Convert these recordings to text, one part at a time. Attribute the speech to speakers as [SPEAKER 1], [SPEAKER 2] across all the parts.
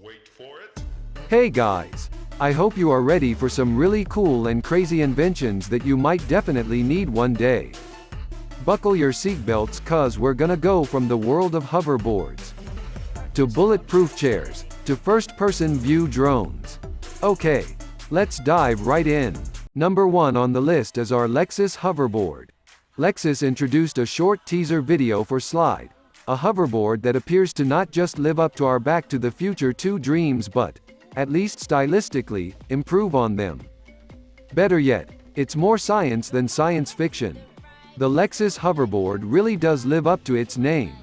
[SPEAKER 1] Wait for it.
[SPEAKER 2] Hey guys! I hope you are ready for some really cool and crazy inventions that you might definitely need one day. Buckle your seatbelts cause we're gonna go from the world of hoverboards to bulletproof chairs to first-person view drones. Okay, let's dive right in. Number 1 on the list is our Lexus hoverboard. Lexus introduced a short teaser video for Slide, a hoverboard that appears to not just live up to our Back to the Future 2 dreams but, at least stylistically, improve on them. Better yet, it's more science than science fiction. The Lexus hoverboard really does live up to its name.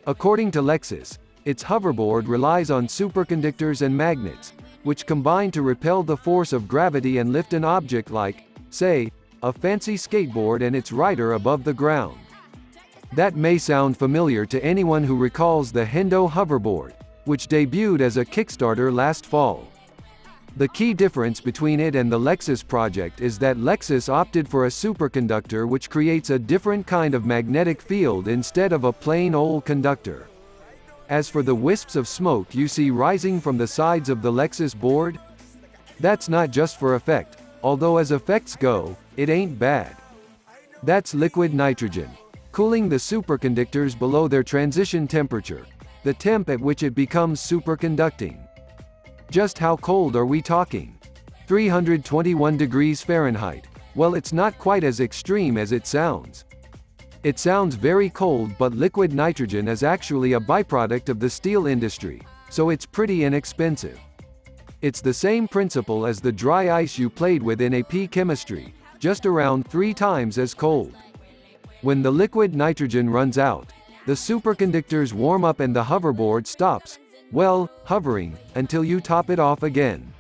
[SPEAKER 2] According to Lexus, its hoverboard relies on superconductors and magnets, which combine to repel the force of gravity and lift an object like, say, a fancy skateboard and its rider above the ground. That may sound familiar to anyone who recalls the Hendo hoverboard, which debuted as a Kickstarter last fall. The key difference between it and the Lexus project is that Lexus opted for a superconductor which creates a different kind of magnetic field instead of a plain old conductor. As for the wisps of smoke you see rising from the sides of the Lexus board, that's not just for effect, although as effects go, it ain't bad. That's liquid nitrogen, cooling the superconductors below their transition temperature, the temp at which it becomes superconducting. Just how cold are we talking? 321 degrees Fahrenheit. Well, it's not quite as extreme as it sounds. It sounds very cold, but liquid nitrogen is actually a byproduct of the steel industry, so it's pretty inexpensive. It's the same principle as the dry ice you played with in AP chemistry, just around 3 times as cold. When the liquid nitrogen runs out, the superconductors warm up and the hoverboard stops, well, hovering, until you top it off again.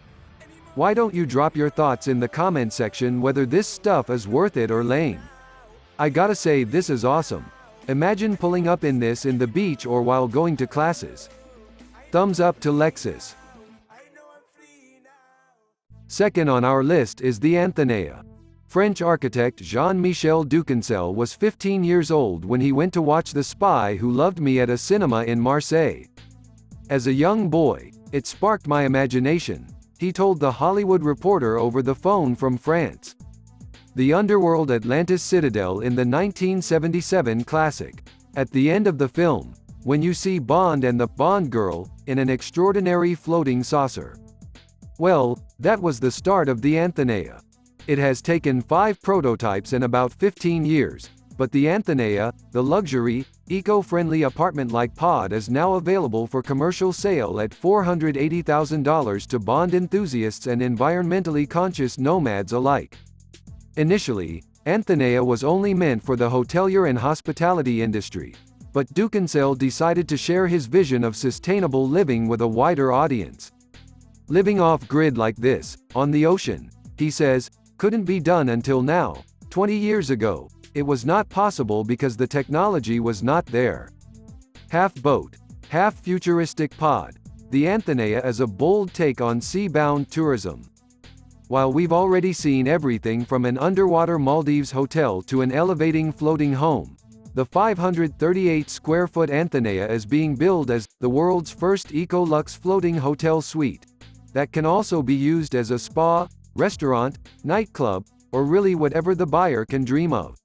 [SPEAKER 2] Why don't you drop your thoughts in the comment section whether this stuff is worth it or lame? I gotta say this is awesome. Imagine pulling up in this in the beach or while going to classes. Thumbs up to Lexus. Second on our list is the Anthenea. French architect Jean-Michel Duquesneau was 15 years old when he went to watch The Spy Who Loved Me at a cinema in Marseille. As a young boy, it sparked my imagination, he told The Hollywood Reporter over the phone from France. The underworld Atlantis Citadel in the 1977 classic. At the end of the film, when you see Bond and the Bond girl in an extraordinary floating saucer. Well, that was the start of the Anthenea. It has taken 5 prototypes and about 15 years, but the Anthenea, the luxury, eco-friendly apartment-like pod is now available for commercial sale at $480,000 to Bond enthusiasts and environmentally conscious nomads alike. Initially, Anthenea was only meant for the hotelier and hospitality industry, but Duquesneau decided to share his vision of sustainable living with a wider audience. Living off-grid like this, on the ocean, he says, couldn't be done until now. 20 years ago, it was not possible because the technology was not there. Half boat, half futuristic pod, the Anthenea is a bold take on sea-bound tourism. While we've already seen everything from an underwater Maldives hotel to an elevating floating home, the 538-square-foot Anthenea is being billed as the world's first eco-luxe floating hotel suite that can also be used as a spa, restaurant, nightclub, or really whatever the buyer can dream of.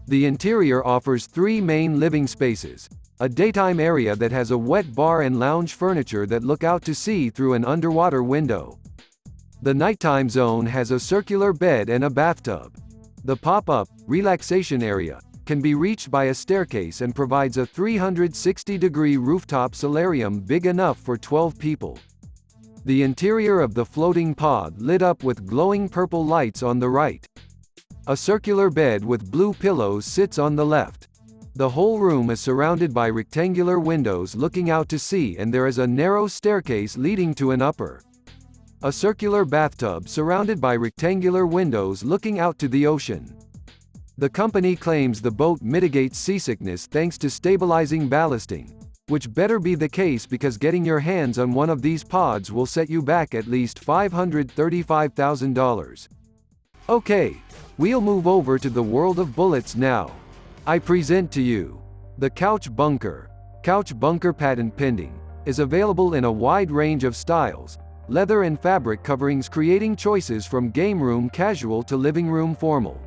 [SPEAKER 2] The interior offers 3 main living spaces, a daytime area that has a wet bar and lounge furniture that look out to sea through an underwater window. The nighttime zone has a circular bed and a bathtub. The pop-up, relaxation area, can be reached by a staircase and provides a 360-degree rooftop solarium big enough for 12 people. The interior of the floating pod lit up with glowing purple lights on the right. A circular bed with blue pillows sits on the left. The whole room is surrounded by rectangular windows looking out to sea and there is a narrow staircase leading to an upper. A circular bathtub surrounded by rectangular windows looking out to the ocean. The company claims the boat mitigates seasickness thanks to stabilizing ballasting, which better be the case because getting your hands on one of these pods will set you back at least $535,000. Okay, we'll move over to the world of bullets now. I present to you the Couch Bunker. Couch Bunker patent pending. is available in a wide range of styles, leather and fabric coverings, creating choices from game room casual to living room formal.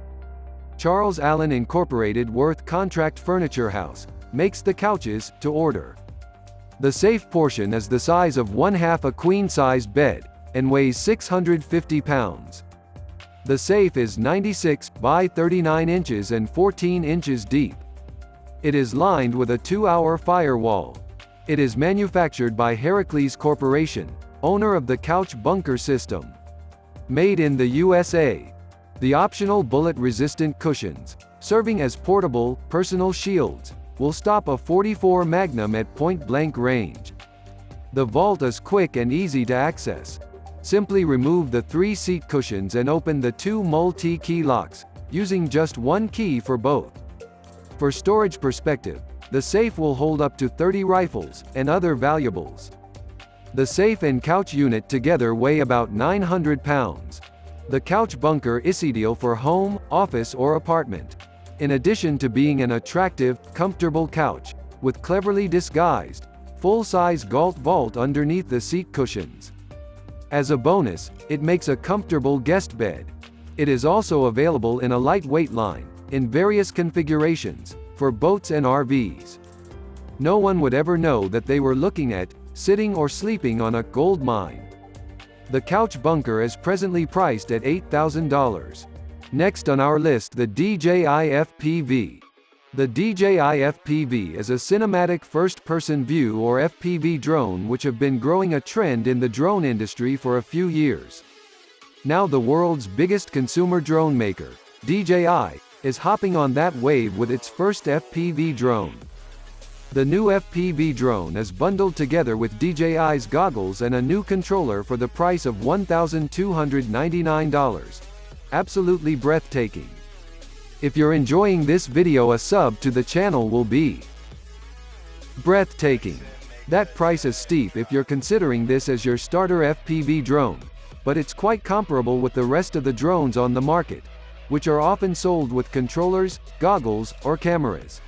[SPEAKER 2] Charles Allen Incorporated Worth Contract Furniture House makes the couches to order. The safe portion is the size of 1/2 a queen-sized bed and weighs 650 pounds. The safe is 96 by 39 inches and 14 inches deep. It is lined with a 2-hour firewall. It is manufactured by Heracles Corporation, owner of the couch bunker system. Made in the USA. The optional bullet-resistant cushions, serving as portable, personal shields, will stop a .44 Magnum at point-blank range. The vault is quick and easy to access. Simply remove the 3 seat cushions and open the 2 multi-key locks, using just 1 key for both. For storage perspective, the safe will hold up to 30 rifles and other valuables. The safe and couch unit together weigh about 900 pounds. The couch bunker is ideal for home, office or apartment. In addition to being an attractive, comfortable couch, with cleverly disguised, full-size Galt vault underneath the seat cushions. As a bonus, it makes a comfortable guest bed. It is also available in a lightweight line, in various configurations, for boats and RVs. No one would ever know that they were looking at, sitting or sleeping on a gold mine. The couch bunker is presently priced at $8,000. Next on our list, the DJI FPV. The DJI FPV is a cinematic first-person view or FPV drone which have been growing a trend in the drone industry for a few years. Now the world's biggest consumer drone maker, DJI, is hopping on that wave with its first FPV drone. The new FPV drone is bundled together with DJI's goggles and a new controller for the price of $1,299. Absolutely breathtaking. If you're enjoying this video, a sub to the channel will be breathtaking. That price is steep if you're considering this as your starter FPV drone, but it's quite comparable with the rest of the drones on the market, which are often sold with controllers, goggles, or cameras.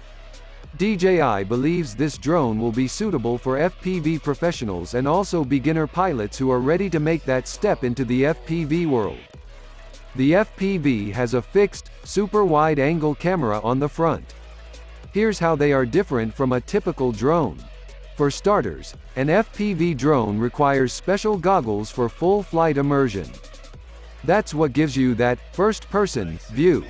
[SPEAKER 2] DJI believes this drone will be suitable for FPV professionals and also beginner pilots who are ready to make that step into the FPV world. The FPV has a fixed, super wide-angle camera on the front. Here's how they are different from a typical drone. For starters, an FPV drone requires special goggles for full flight immersion. That's what gives you that first-person view.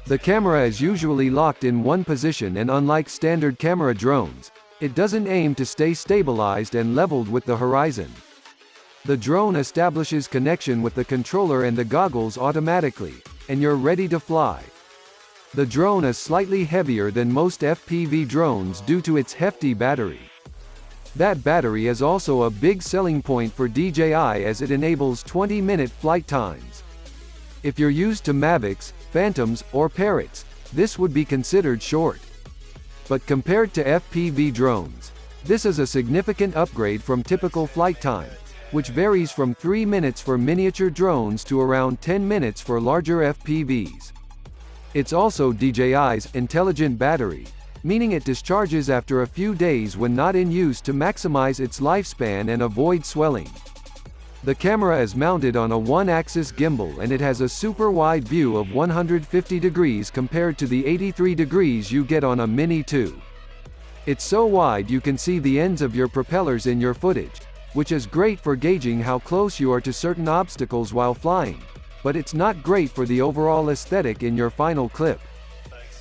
[SPEAKER 2] The camera is usually locked in one position, and unlike standard camera drones, it doesn't aim to stay stabilized and leveled with the horizon. The drone establishes connection with the controller and the goggles automatically, and you're ready to fly. The drone is slightly heavier than most FPV drones due to its hefty battery. That battery is also a big selling point for DJI as it enables 20-minute flight times. If you're used to Mavics, Phantoms, or Parrots, this would be considered short. But compared to FPV drones, this is a significant upgrade from typical flight time, which varies from 3 minutes for miniature drones to around 10 minutes for larger FPVs. It's also DJI's intelligent battery, meaning it discharges after a few days when not in use to maximize its lifespan and avoid swelling. The camera is mounted on a one-axis gimbal and it has a super wide view of 150 degrees compared to the 83 degrees you get on a Mini 2. It's so wide you can see the ends of your propellers in your footage, which is great for gauging how close you are to certain obstacles while flying, but it's not great for the overall aesthetic in your final clip.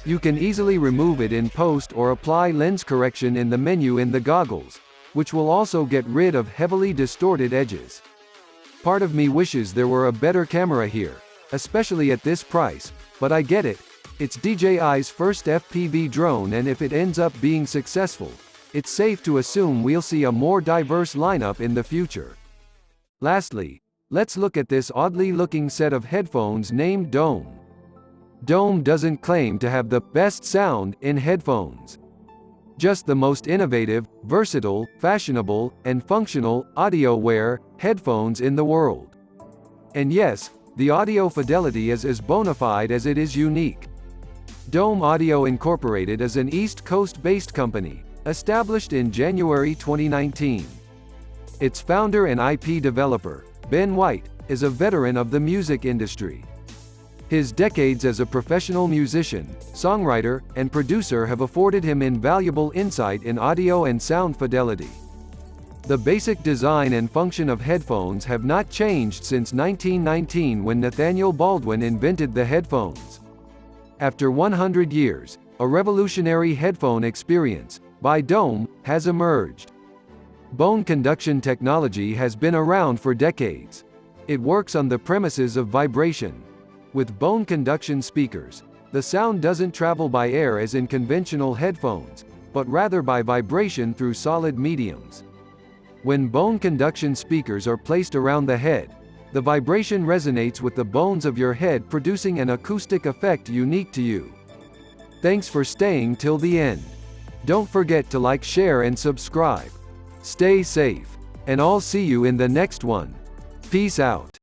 [SPEAKER 2] You can easily remove it in post or apply lens correction in the menu in the goggles, which will also get rid of heavily distorted edges. Part of me wishes there were a better camera here, especially at this price, but I get it. It's DJI's first FPV drone, and if it ends up being successful, it's safe to assume we'll see a more diverse lineup in the future. Lastly, let's look at this oddly looking set of headphones named Dome. Dome doesn't claim to have the best sound in headphones. Just the most innovative, versatile, fashionable, and functional audio-wear headphones in the world. And yes, the audio fidelity is as bona fide as it is unique. Dome Audio Incorporated is an East Coast-based company, established in January 2019. Its founder and IP developer, Ben White, is a veteran of the music industry. His decades as a professional musician, songwriter, and producer have afforded him invaluable insight in audio and sound fidelity. The basic design and function of headphones have not changed since 1919 when Nathaniel Baldwin invented the headphones. After 100 years, a revolutionary headphone experience, by Dome, has emerged. Bone conduction technology has been around for decades. It works on the premises of vibration. With bone conduction speakers, the sound doesn't travel by air as in conventional headphones, but rather by vibration through solid mediums. When bone conduction speakers are placed around the head, the vibration resonates with the bones of your head, producing an acoustic effect unique to you. Thanks for staying till the end. Don't forget to like, share and subscribe. Stay safe, and I'll see you in the next one. Peace out.